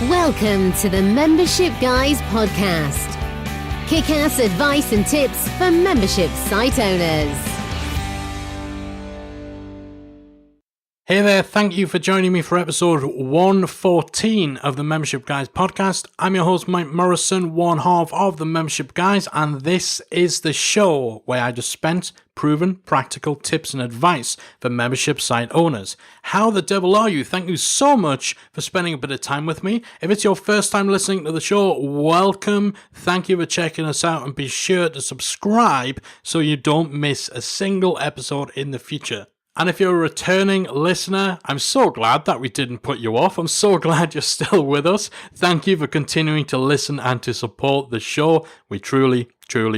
Welcome to the Membership Guys podcast. Kick-ass advice and tips for membership site owners. Hey there, thank you for joining me for episode 114 of the Membership Guys podcast. I'm your host, Mike Morrison, one half of the Membership Guys, and this is the show where I dispense proven practical tips and advice for membership site owners. How the devil are you? Thank you so much for spending a bit of time with me. If it's your first time listening to the show, welcome. Thank you for checking us out, and be sure to subscribe so you don't miss a single episode in the future. And if you're a returning listener, I'm so glad that we didn't put you off. I'm so glad you're still with us. Thank you for continuing to listen and to support the show. We truly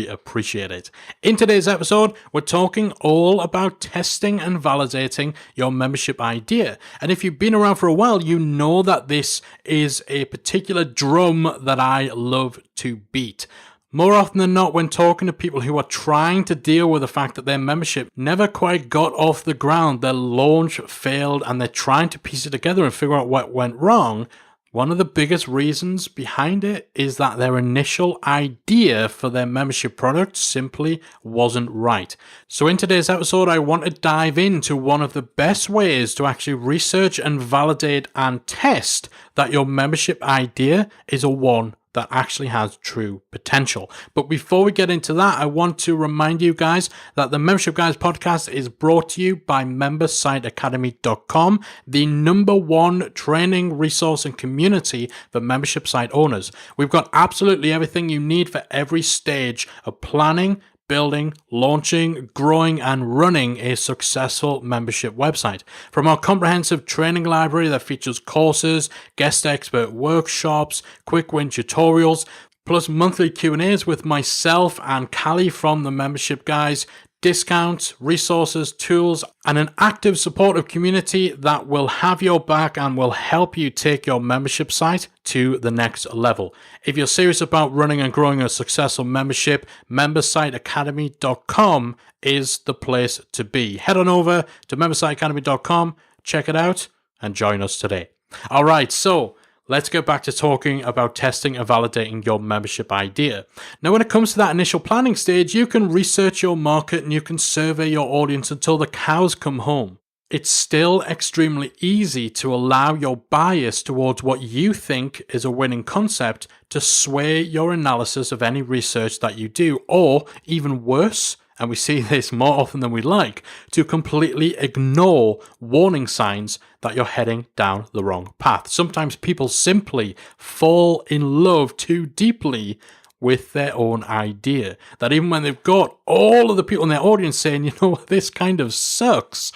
appreciate it. In today's episode, we're talking all about testing and validating your membership idea. And if you've been around for a while, you know that this is a particular drum that I love to beat. More often than not, when talking to people who are trying to deal with the fact that their membership never quite got off the ground, their launch failed, and they're trying to piece it together and figure out what went wrong, one of the biggest reasons behind it is that their initial idea for their membership product simply wasn't right. So in today's episode, I want to dive into one of the best ways to actually research and validate and test that your membership idea is a one that actually has true potential. But before we get into that, I want to remind you guys that the Membership Guys podcast is brought to you by membersiteacademy.com, the #1 training resource and community for membership site owners. We've got absolutely everything you need for every stage of planning, building, launching, growing, and running a successful membership website. From our comprehensive training library that features courses, guest expert workshops, quick win tutorials, plus monthly Q&As with myself and Callie from the Membership Guys, discounts, resources, tools, and an active supportive community that will have your back and will help you take your membership site to the next level. If you're serious about running and growing a successful membership, membersiteacademy.com is the place to be. Head on over to membersiteacademy.com, check it out, and join us today. All right, so let's get back to talking about testing and validating your membership idea. Now, when it comes to that initial planning stage, you can research your market and you can survey your audience until the cows come home. It's still extremely easy to allow your bias towards what you think is a winning concept to sway your analysis of any research that you do, or even worse, and we see this more often than we like, to completely ignore warning signs that you're heading down the wrong path. Sometimes people simply fall in love too deeply with their own idea, that even when they've got all of the people in their audience saying, you know, this kind of sucks,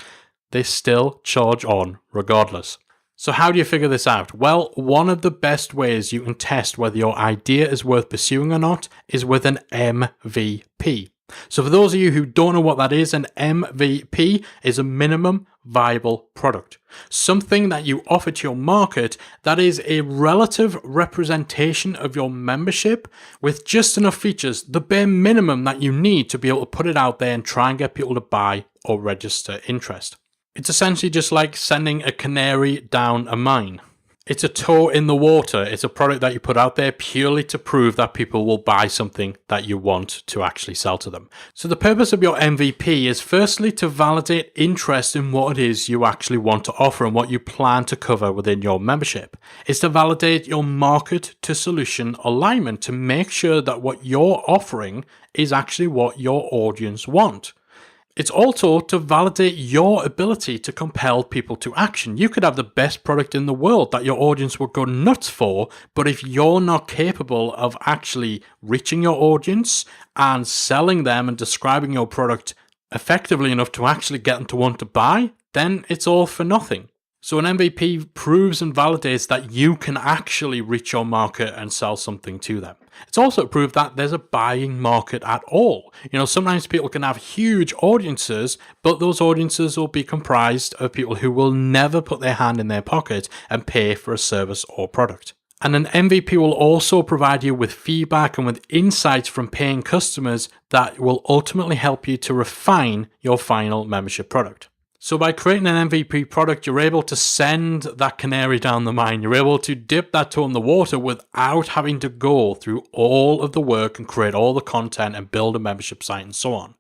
they still charge on regardless. So how do you figure this out? Well, one of the best ways you can test whether your idea is worth pursuing or not is with an MVP. So for those of you who don't know what that is, an MVP is a minimum viable product. Something that you offer to your market that is a relative representation of your membership with just enough features, the bare minimum that you need to be able to put it out there and try and get people to buy or register interest. It's essentially just like sending a canary down a mine. It's a toe in the water. It's a product that you put out there purely to prove that people will buy something that you want to actually sell to them. So the purpose of your MVP is firstly to validate interest in what it is you actually want to offer and what you plan to cover within your membership. It's to validate your market to solution alignment to make sure that what you're offering is actually what your audience want. It's also to validate your ability to compel people to action. You could have the best product in the world that your audience would go nuts for, but if you're not capable of actually reaching your audience and selling them and describing your product effectively enough to actually get them to want to buy, then it's all for nothing. So an MVP proves and validates that you can actually reach your market and sell something to them. It's also proof that there's a buying market at all. You know, sometimes people can have huge audiences, but those audiences will be comprised of people who will never put their hand in their pocket and pay for a service or product. And an MVP will also provide you with feedback and with insights from paying customers that will ultimately help you to refine your final membership product. So by creating an MVP product, you're able to send that canary down the mine. You're able to dip that toe in the water without having to go through all of the work and create all the content and build a membership site and so on.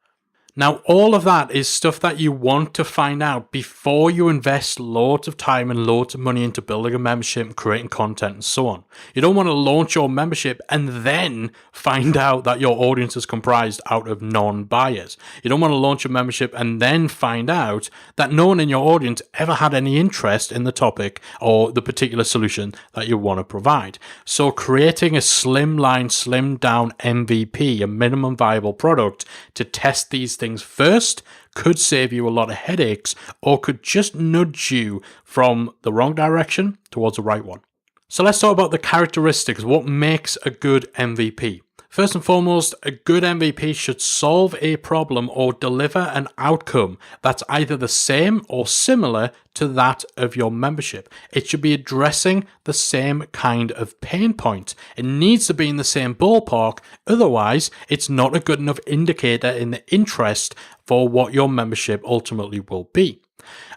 Now, all of that is stuff that you want to find out before you invest loads of time and loads of money into building a membership and creating content and so on. You don't want to launch your membership and then find out that your audience is comprised out of non-buyers. You don't want to launch a membership and then find out that no one in your audience ever had any interest in the topic or the particular solution that you want to provide. So creating a slimmed down MVP, a minimum viable product to test these things first, could save you a lot of headaches or could just nudge you from the wrong direction towards the right one. So let's talk about the characteristics, what makes a good MVP. First and foremost, a good MVP should solve a problem or deliver an outcome that's either the same or similar to that of your membership. It should be addressing the same kind of pain point. It needs to be in the same ballpark, otherwise it's not a good enough indicator in the interest for what your membership ultimately will be.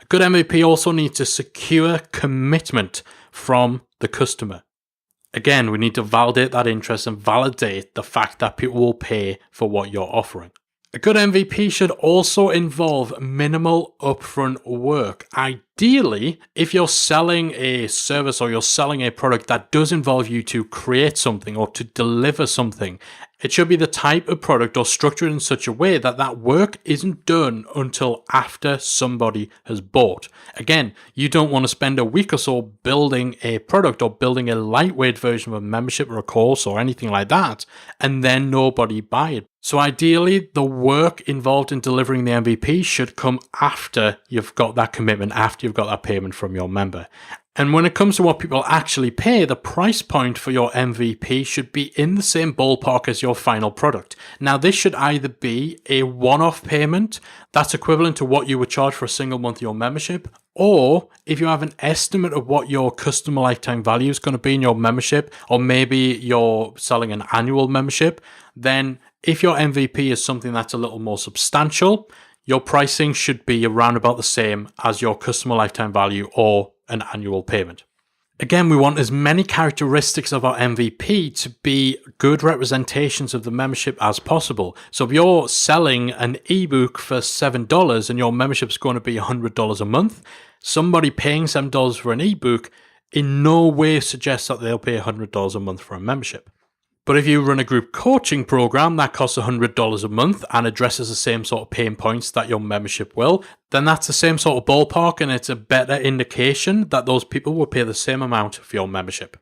A good MVP also needs to secure commitment from the customer. Again, we need to validate that interest and validate the fact that people will pay for what you're offering. A good MVP should also involve minimal upfront work. Ideally, if you're selling a service or you're selling a product that does involve you to create something or to deliver something, it should be the type of product or structured in such a way that that work isn't done until after somebody has bought. Again, you don't want to spend a week or so building a product or building a lightweight version of a membership or a course or anything like that, and then nobody buy it. So ideally, the work involved in delivering the MVP should come after you've got that commitment, after you've got that payment from your member. And when it comes to what people actually pay, the price point for your MVP should be in the same ballpark as your final product. Now, this should either be a one-off payment that's equivalent to what you would charge for a single month of your membership, or if you have an estimate of what your customer lifetime value is going to be in your membership, or maybe you're selling an annual membership, then if your MVP is something that's a little more substantial, your pricing should be around about the same as your customer lifetime value or an annual payment. Again, we want as many characteristics of our MVP to be good representations of the membership as possible. So if you're selling an ebook for $7 and your membership's going to be $100 a month, somebody paying $7 for an ebook in no way suggests that they'll pay $100 a month for a membership. But if you run a group coaching program that costs $100 a month and addresses the same sort of pain points that your membership will, then that's the same sort of ballpark and it's a better indication that those people will pay the same amount for your membership.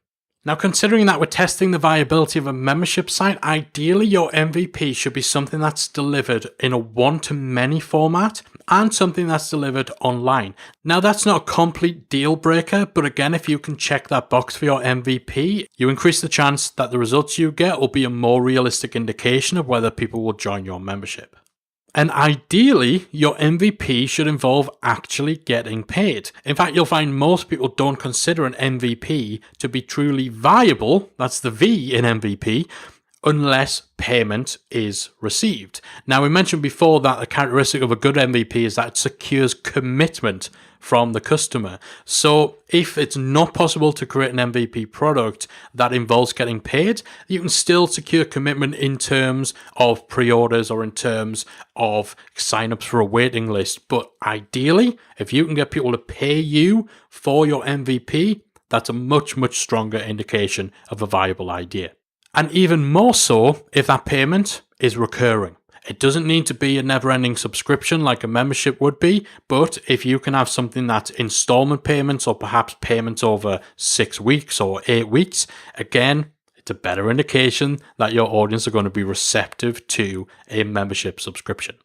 Now, considering that we're testing the viability of a membership site, ideally your MVP should be something that's delivered in a one-to-many format and something that's delivered online. Now, that's not a complete deal breaker, but again, if you can check that box for your MVP, you increase the chance that the results you get will be a more realistic indication of whether people will join your membership. And ideally, your MVP should involve actually getting paid. In fact, you'll find most people don't consider an MVP to be truly viable, that's the V in MVP, unless payment is received. Now, we mentioned before that the characteristic of a good MVP is that it secures commitment from the customer. So if it's not possible to create an MVP product that involves getting paid, you can still secure commitment in terms of pre-orders or in terms of sign-ups for a waiting list. But ideally, if you can get people to pay you for your MVP, that's a much, much stronger indication of a viable idea. And even more so if that payment is recurring. It doesn't need to be a never-ending subscription like a membership would be, but if you can have something that's installment payments or perhaps payments over 6 weeks or 8 weeks, again, it's a better indication that your audience are going to be receptive to a membership subscription.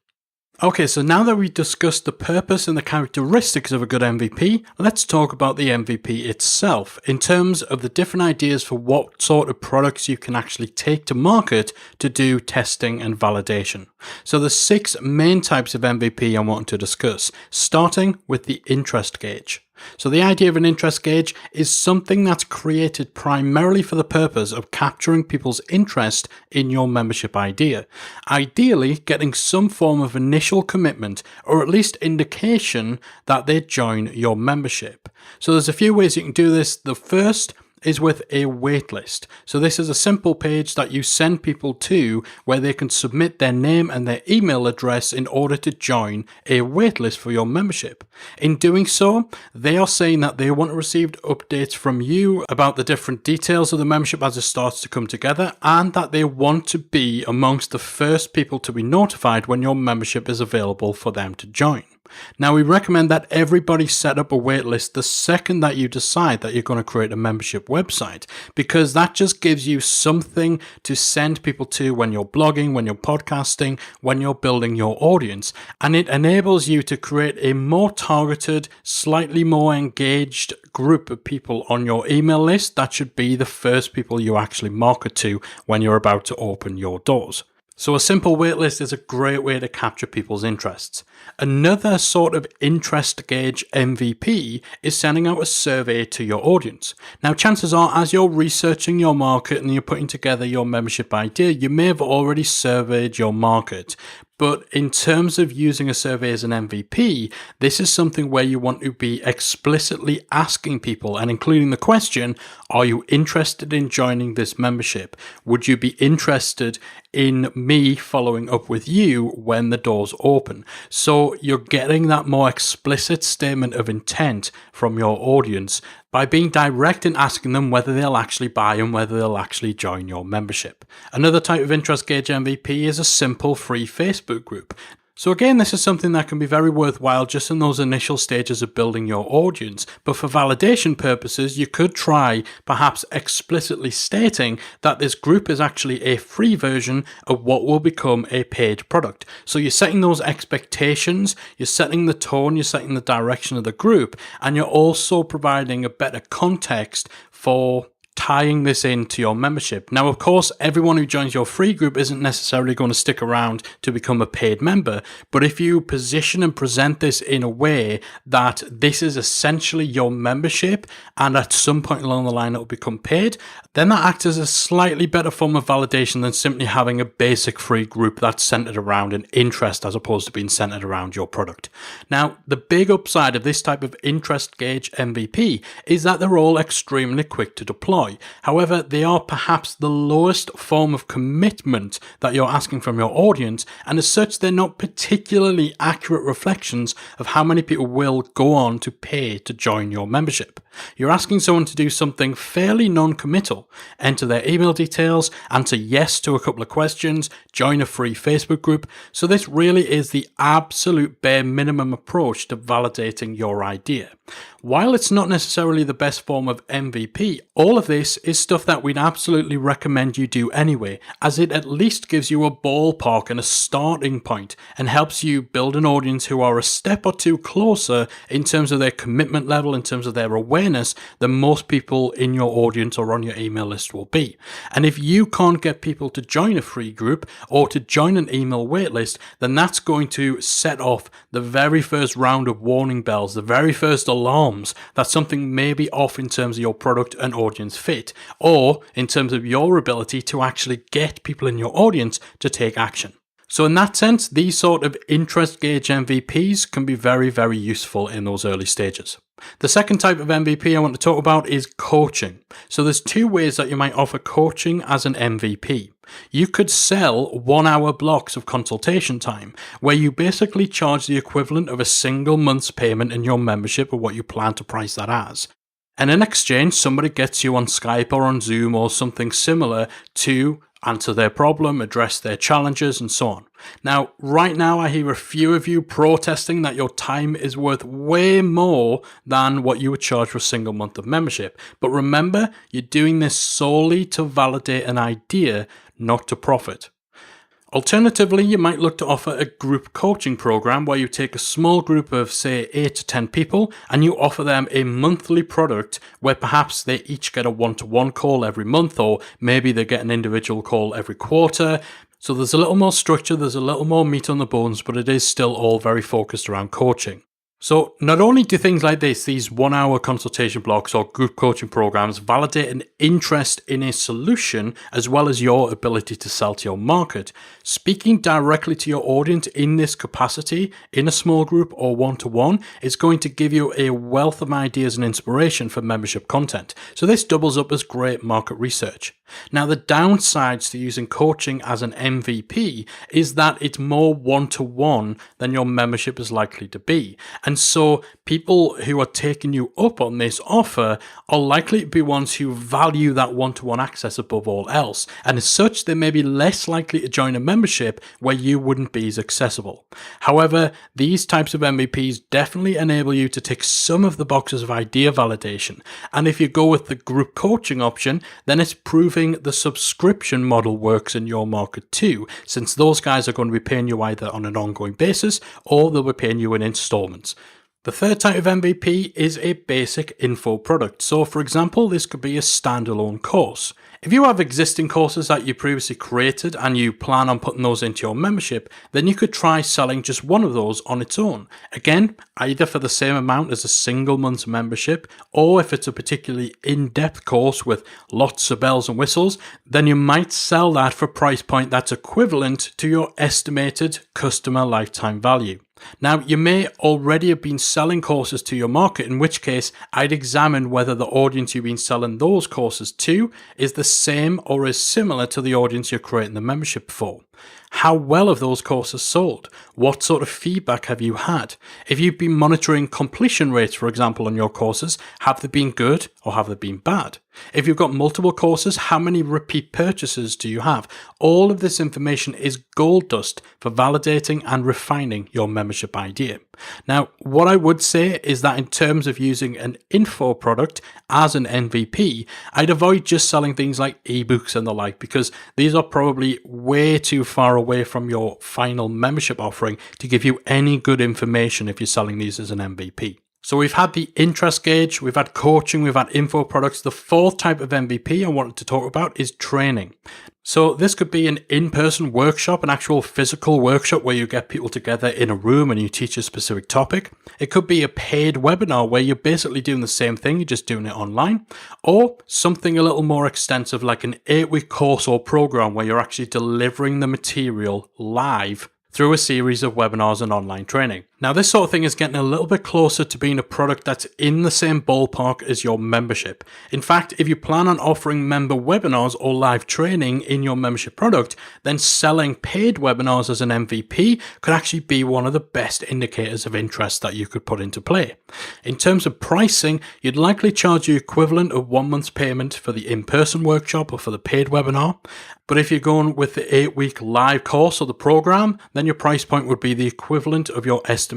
Okay, so now that we've discussed the purpose and the characteristics of a good MVP, let's talk about the MVP itself in terms of the different ideas for what sort of products you can actually take to market to do testing and validation. So there's 6 main types of MVP I want to discuss, starting with the interest gauge. So the idea of an interest gauge is something that's created primarily for the purpose of capturing people's interest in your membership idea. Ideally, getting some form of initial commitment or at least indication that they join your membership. So there's a few ways you can do this. The first is with a waitlist. So this is a simple page that you send people to where they can submit their name and their email address in order to join a waitlist for your membership. In doing so, they are saying that they want to receive updates from you about the different details of the membership as it starts to come together, and that they want to be amongst the first people to be notified when your membership is available for them to join. Now, we recommend that everybody set up a waitlist the second that you decide that you're going to create a membership website, because that just gives you something to send people to when you're blogging, when you're podcasting, when you're building your audience. And it enables you to create a more targeted, slightly more engaged group of people on your email list that should be the first people you actually market to when you're about to open your doors. So a simple waitlist is a great way to capture people's interests. Another sort of interest gauge MVP is sending out a survey to your audience. Now, chances are, as you're researching your market and you're putting together your membership idea, you may have already surveyed your market. But in terms of using a survey as an MVP, this is something where you want to be explicitly asking people and including the question, are you interested in joining this membership? Would you be interested in me following up with you when the doors open? So you're getting that more explicit statement of intent from your audience by being direct in asking them whether they'll actually buy and whether they'll actually join your membership. Another type of interest gauge MVP is a simple free Facebook group. So again, this is something that can be very worthwhile just in those initial stages of building your audience. But for validation purposes, you could try perhaps explicitly stating that this group is actually a free version of what will become a paid product. So you're setting those expectations, you're setting the tone, you're setting the direction of the group, and you're also providing a better context for tying this into your membership. Now, of course, everyone who joins your free group isn't necessarily going to stick around to become a paid member, but if you position and present this in a way that this is essentially your membership and at some point along the line it will become paid, then that acts as a slightly better form of validation than simply having a basic free group that's centered around an interest as opposed to being centered around your product. Now, the big upside of this type of interest gauge MVP is that they're all extremely quick to deploy. However, they are perhaps the lowest form of commitment that you're asking from your audience, and as such, they're not particularly accurate reflections of how many people will go on to pay to join your membership. You're asking someone to do something fairly non-committal, enter their email details, answer yes to a couple of questions, join a free Facebook group. So this really is the absolute bare minimum approach to validating your idea. While it's not necessarily the best form of MVP, all of this is stuff that we'd absolutely recommend you do anyway, as it at least gives you a ballpark and a starting point and helps you build an audience who are a step or two closer in terms of their commitment level, in terms of their awareness, than most people in your audience or on your email list will be. And if you can't get people to join a free group or to join an email waitlist, then that's going to set off the very first round of warning bells, the very first alarms that something may be off in terms of your product and audience fit, or in terms of your ability to actually get people in your audience to take action. So in that sense, these sort of interest gauge MVPs can be very, very useful in those early stages. The second type of MVP I want to talk about is coaching. So there's two ways that you might offer coaching as an MVP. You could sell 1-hour blocks of consultation time where you basically charge the equivalent of a single month's payment in your membership or what you plan to price that as. And in exchange, somebody gets you on Skype or on Zoom or something similar to answer their problem, address their challenges, and so on. Now, right now, I hear a few of you protesting that your time is worth way more than what you would charge for a single month of membership. But remember, you're doing this solely to validate an idea, not to profit. Alternatively, you might look to offer a group coaching program where you take a small group of, say, 8 to 10 people and you offer them a monthly product where perhaps they each get a one-to-one call every month, or maybe they get an individual call every quarter. So there's a little more structure, there's a little more meat on the bones, but it is still all very focused around coaching. So not only do things like this, these 1-hour consultation blocks or group coaching programs validate an interest in a solution as well as your ability to sell to your market, speaking directly to your audience in this capacity, in a small group or one-to-one, is going to give you a wealth of ideas and inspiration for membership content. So this doubles up as great market research. Now, the downsides to using coaching as an MVP is that it's more one-to-one than your membership is likely to be. And so people who are taking you up on this offer are likely to be ones who value that one-to-one access above all else. And as such, they may be less likely to join a membership where you wouldn't be as accessible. However, these types of MVPs definitely enable you to tick some of the boxes of idea validation. And if you go with the group coaching option, then it's proving the subscription model works in your market too, since those guys are going to be paying you either on an ongoing basis or they'll be paying you in installments. The third type of MVP is a basic info product. So for example, this could be a standalone course. If you have existing courses that you previously created and you plan on putting those into your membership, then you could try selling just one of those on its own. Again, either for the same amount as a single month's membership, or if it's a particularly in-depth course with lots of bells and whistles, then you might sell that for a price point that's equivalent to your estimated customer lifetime value. Now, you may already have been selling courses to your market, in which case I'd examine whether the audience you've been selling those courses to is the same or is similar to the audience you're creating the membership for. How well have those courses sold? What sort of feedback have you had? If you've been monitoring completion rates, for example, on your courses, have they been good or have they been bad? If you've got multiple courses, how many repeat purchases do you have? All of this information is gold dust for validating and refining your membership idea. Now, what I would say is that in terms of using an info product as an MVP, I'd avoid just selling things like ebooks and the like, because these are probably way too far away from your final membership offering to give you any good information if you're selling these as an MVP. So we've had the interest gauge, we've had coaching, we've had info products. The fourth type of MVP I wanted to talk about is training. So this could be an in-person workshop, an actual physical workshop where you get people together in a room and you teach a specific topic. It could be a paid webinar where you're basically doing the same thing, you're just doing it online. Or something a little more extensive like an 8-week course or program where you're actually delivering the material live through a series of webinars and online training. Now, this sort of thing is getting a little bit closer to being a product that's in the same ballpark as your membership. In fact, if you plan on offering member webinars or live training in your membership product, then selling paid webinars as an MVP could actually be one of the best indicators of interest that you could put into play. In terms of pricing, you'd likely charge the equivalent of 1 month's payment for the in-person workshop or for the paid webinar. But if you're going with the 8-week live course or the program, then your price point would be the equivalent of your estimated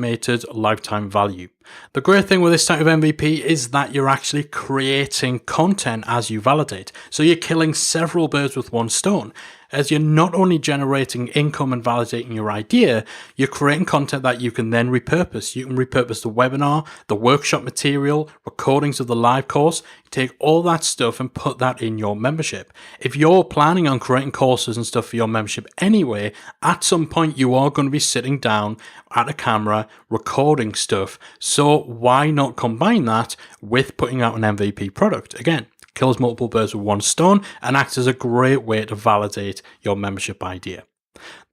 lifetime value. The great thing with this type of MVP is that you're actually creating content as you validate. So you're killing several birds with one stone, as you're not only generating income and validating your idea, you're creating content that you can then repurpose. You can repurpose the webinar, the workshop material, recordings of the live course. Take all that stuff and put that in your membership. If you're planning on creating courses and stuff for your membership anyway, at some point you are going to be sitting down at a camera recording stuff. So why not combine that with putting out an MVP product? Again, kills multiple birds with one stone and acts as a great way to validate your membership idea.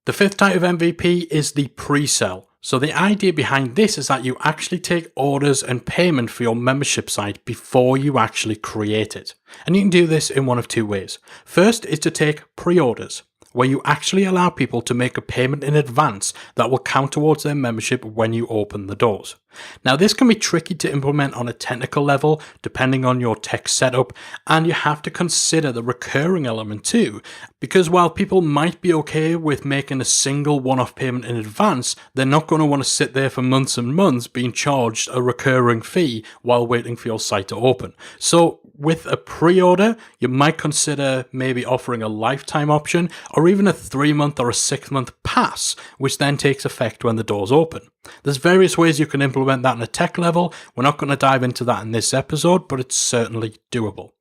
The fifth type of MVP is the pre-sell. So the idea behind this is that you actually take orders and payment for your membership site before you actually create it. And you can do this in one of two ways. First is to take pre-orders, where you actually allow people to make a payment in advance that will count towards their membership when you open the doors. Now, this can be tricky to implement on a technical level, depending on your tech setup, and you have to consider the recurring element too, because while people might be okay with making a single one-off payment in advance, they're not going to want to sit there for months and months being charged a recurring fee while waiting for your site to open. So with a pre-order, you might consider maybe offering a lifetime option or even a 3-month or a 6-month pass, which then takes effect when the doors open. There's various ways you can implement that on a tech level. We're not going to dive into that in this episode, but it's certainly doable.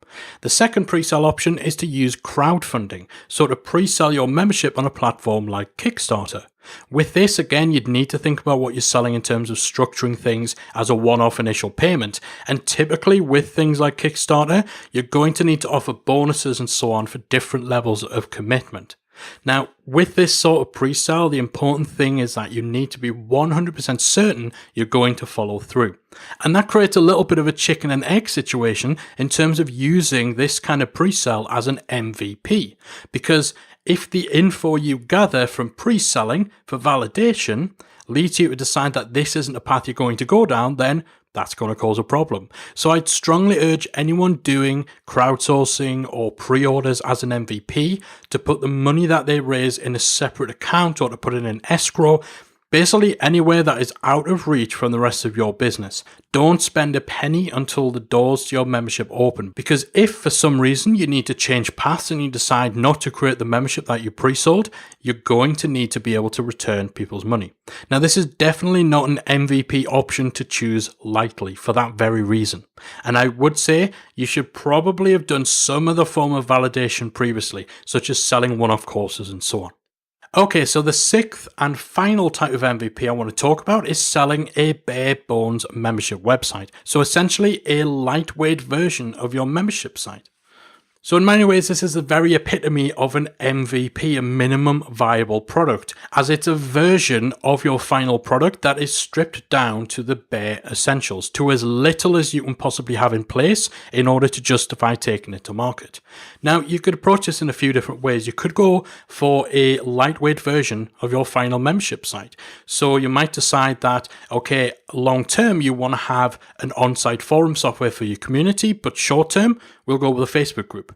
The second pre-sell option is to use crowdfunding, so to pre-sell your membership on a platform like Kickstarter. With this, again, you'd need to think about what you're selling in terms of structuring things as a one-off initial payment. And typically with things like Kickstarter, you're going to need to offer bonuses and so on for different levels of commitment. Now, with this sort of pre-sale, the important thing is that you need to be 100% certain you're going to follow through. And that creates a little bit of a chicken and egg situation in terms of using this kind of pre-sale as an MVP. Because if the info you gather from pre-selling for validation leads you to decide that this isn't a path you're going to go down, then that's going to cause a problem. So I'd strongly urge anyone doing crowdsourcing or pre-orders as an MVP to put the money that they raise in a separate account or to put it in escrow, basically anywhere that is out of reach from the rest of your business. Don't spend a penny until the doors to your membership open, because if for some reason you need to change paths and you decide not to create the membership that you pre-sold, you're going to need to be able to return people's money. Now, this is definitely not an MVP option to choose lightly for that very reason. And I would say you should probably have done some other form of validation previously, such as selling one-off courses and so on. Okay, so the sixth and final type of MVP I want to talk about is selling a bare bones membership website. So essentially a lightweight version of your membership site. So in many ways, this is the very epitome of an MVP, a minimum viable product, as it's a version of your final product that is stripped down to the bare essentials, to as little as you can possibly have in place in order to justify taking it to market. Now, you could approach this in a few different ways. You could go for a lightweight version of your final membership site. So you might decide that, okay, long term, you want to have an on-site forum software for your community, but short term, we'll go with a Facebook group.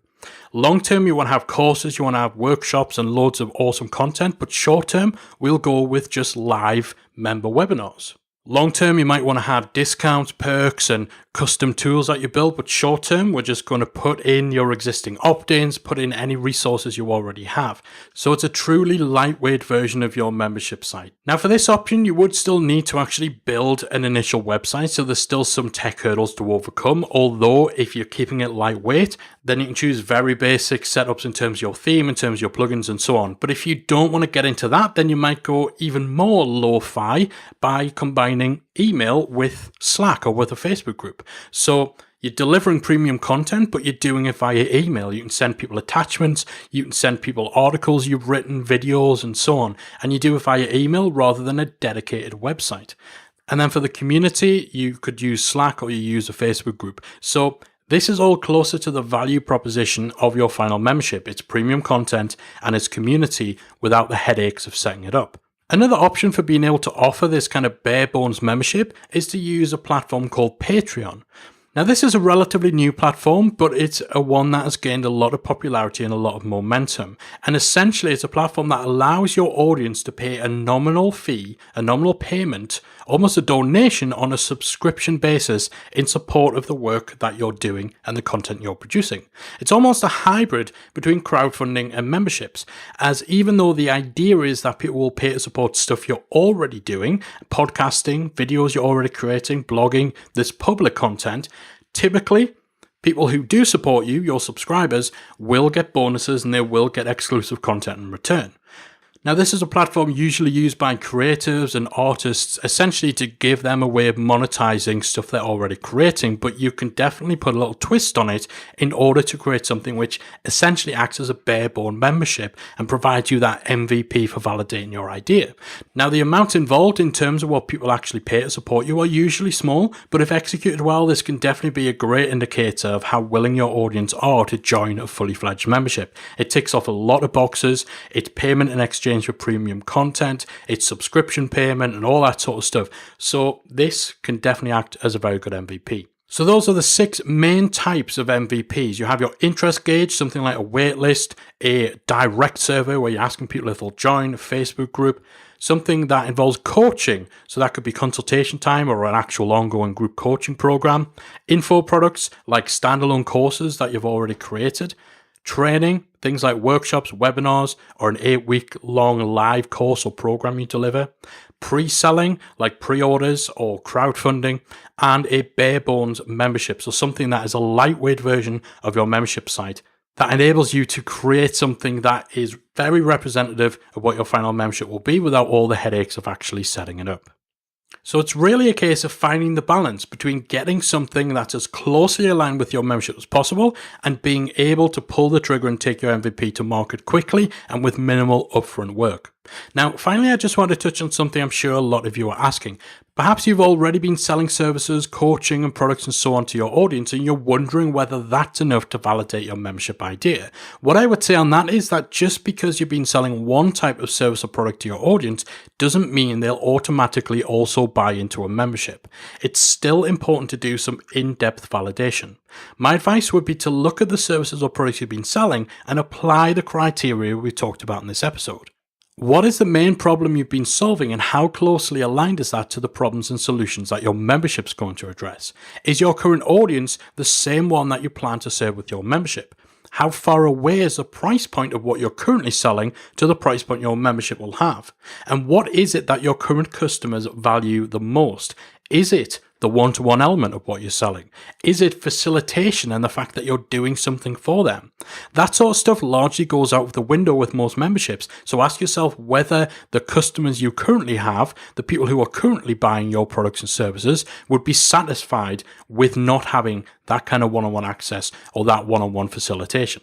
Long term, you want to have courses, you want to have workshops and loads of awesome content, but short term, we'll go with just live member webinars. Long term, you might want to have discounts, perks, and custom tools that you build, but short term, we're just going to put in your existing opt-ins, put in any resources you already have. So it's a truly lightweight version of your membership site. Now, for this option, you would still need to actually build an initial website, so there's still some tech hurdles to overcome, although if you're keeping it lightweight, then you can choose very basic setups in terms of your theme, in terms of your plugins, and so on. But if you don't want to get into that, then you might go even more lo-fi by combining email with Slack or with a Facebook group. So you're delivering premium content, but you're doing it via email. You can send people attachments, you can send people articles you've written, videos, and so on. And you do it via email rather than a dedicated website. And then for the community, you could use Slack or you use a Facebook group. So this is all closer to the value proposition of your final membership. It's premium content and it's community without the headaches of setting it up. Another option for being able to offer this kind of bare bones membership is to use a platform called Patreon. Now, this is a relatively new platform, but it's a one that has gained a lot of popularity and a lot of momentum. And essentially, it's a platform that allows your audience to pay a nominal fee, a nominal payment, almost a donation on a subscription basis in support of the work that you're doing and the content you're producing. It's almost a hybrid between crowdfunding and memberships, as even though the idea is that people will pay to support stuff you're already doing, podcasting, videos you're already creating, blogging, this public content, typically, people who do support you, your subscribers, will get bonuses and they will get exclusive content in return. Now, this is a platform usually used by creatives and artists, essentially to give them a way of monetizing stuff they're already creating, but you can definitely put a little twist on it in order to create something which essentially acts as a bare-bone membership and provides you that MVP for validating your idea. Now, the amount involved in terms of what people actually pay to support you are usually small, but if executed well, this can definitely be a great indicator of how willing your audience are to join a fully fledged membership. It ticks off a lot of boxes. It's payment in exchange for premium content, it's subscription payment and all that sort of stuff. So this can definitely act as a very good MVP. So those are the 6 main types of MVPs. You have your interest gauge, something like a waitlist, a direct survey where you're asking people if they'll join a Facebook group, something that involves coaching. So that could be consultation time or an actual ongoing group coaching program, info products like standalone courses that you've already created, training, things like workshops, webinars, or an 8-week-long live course or program you deliver, pre-selling, like pre-orders or crowdfunding, and a bare-bones membership, so something that is a lightweight version of your membership site that enables you to create something that is very representative of what your final membership will be without all the headaches of actually setting it up. So it's really a case of finding the balance between getting something that's as closely aligned with your membership as possible and being able to pull the trigger and take your MVP to market quickly and with minimal upfront work. Now, finally, I just want to touch on something I'm sure a lot of you are asking. Perhaps you've already been selling services, coaching and products and so on to your audience, and you're wondering whether that's enough to validate your membership idea. What I would say on that is that just because you've been selling one type of service or product to your audience doesn't mean they'll automatically also buy into a membership. It's still important to do some in-depth validation. My advice would be to look at the services or products you've been selling and apply the criteria we talked about in this episode. What is the main problem you've been solving, and how closely aligned is that to the problems and solutions that your membership's going to address? Is your current audience the same one that you plan to serve with your membership? How far away is the price point of what you're currently selling to the price point your membership will have? And what is it that your current customers value the most? Is it the one-to-one element of what you're selling? Is it facilitation and the fact that you're doing something for them? That sort of stuff largely goes out of the window with most memberships. So ask yourself whether the customers you currently have, the people who are currently buying your products and services, would be satisfied with not having that kind of one-on-one access or that one-on-one facilitation.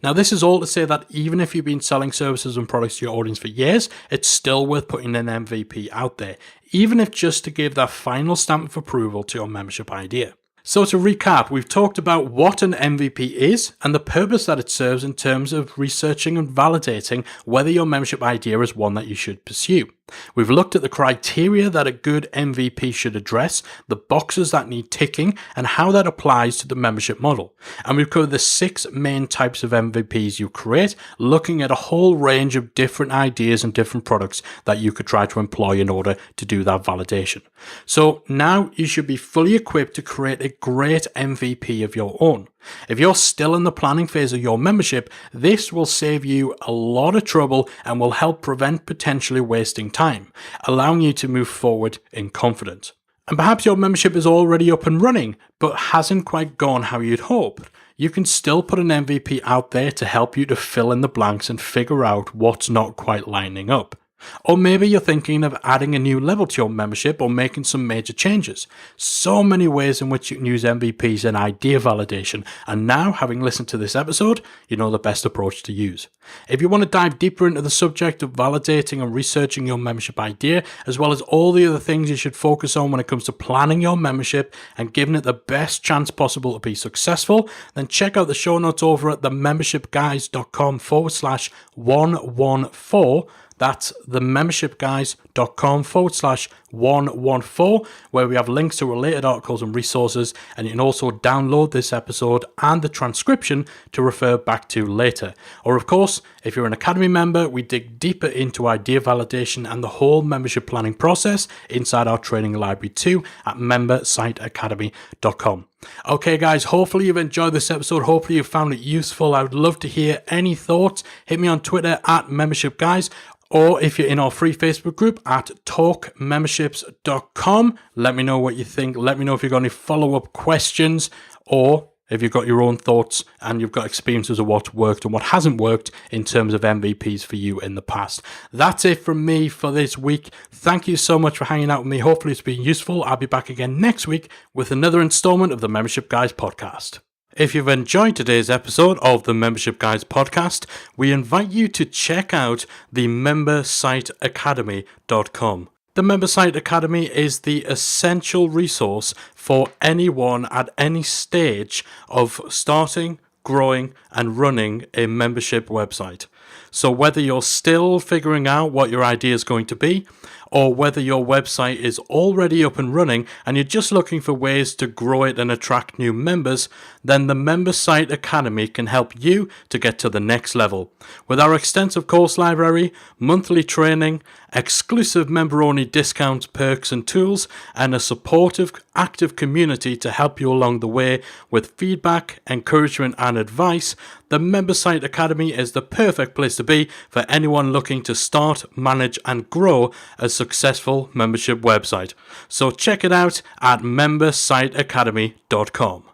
Now, this is all to say that even if you've been selling services and products to your audience for years, it's still worth putting an MVP out there, even if just to give that final stamp of approval to your membership idea. So to recap, we've talked about what an MVP is and the purpose that it serves in terms of researching and validating whether your membership idea is one that you should pursue. We've looked at the criteria that a good MVP should address, the boxes that need ticking, and how that applies to the membership model. And we've covered the 6 main types of MVPs you create, looking at a whole range of different ideas and different products that you could try to employ in order to do that validation. So now you should be fully equipped to create a great MVP of your own. If you're still in the planning phase of your membership, this will save you a lot of trouble and will help prevent potentially wasting time, allowing you to move forward in confidence. And perhaps your membership is already up and running, but hasn't quite gone how you'd hoped. You can still put an MVP out there to help you to fill in the blanks and figure out what's not quite lining up. Or maybe you're thinking of adding a new level to your membership or making some major changes. So many ways in which you can use MVPs in idea validation, and now, having listened to this episode, you know the best approach to use. If you want to dive deeper into the subject of validating and researching your membership idea, as well as all the other things you should focus on when it comes to planning your membership and giving it the best chance possible to be successful, then check out the show notes over at themembershipguys.com/114. That's themembershipguys.com/114, where we have links to related articles and resources, and you can also download this episode and the transcription to refer back to later. Or of course, if you're an Academy member, we dig deeper into idea validation and the whole membership planning process inside our training library too at membersiteacademy.com. Okay guys, hopefully you've enjoyed this episode. Hopefully you found it useful. I would love to hear any thoughts. Hit me on Twitter at membershipguys, or if you're in our free Facebook group at talkmemberships.com, let me know what you think. Let me know if you've got any follow-up questions, or if you've got your own thoughts and you've got experiences of what's worked and what hasn't worked in terms of MVPs for you in the past. That's it from me for this week. Thank you so much for hanging out with me. Hopefully it's been useful. I'll be back again next week with another installment of the Membership Guys podcast. If you've enjoyed today's episode of the Membership Guys podcast, we invite you to check out the membersiteacademy.com. The Membersite Academy is the essential resource for anyone at any stage of starting, growing, and running a membership website. So whether you're still figuring out what your idea is going to be, or whether your website is already up and running and you're just looking for ways to grow it and attract new members, then the Membersite Academy can help you to get to the next level. With our extensive course library, monthly training, exclusive member-only discounts, perks and tools, and a supportive, active community to help you along the way with feedback, encouragement and advice, the Membersite Academy is the perfect place to be for anyone looking to start, manage and grow a successful membership website. So check it out at membersiteacademy.com.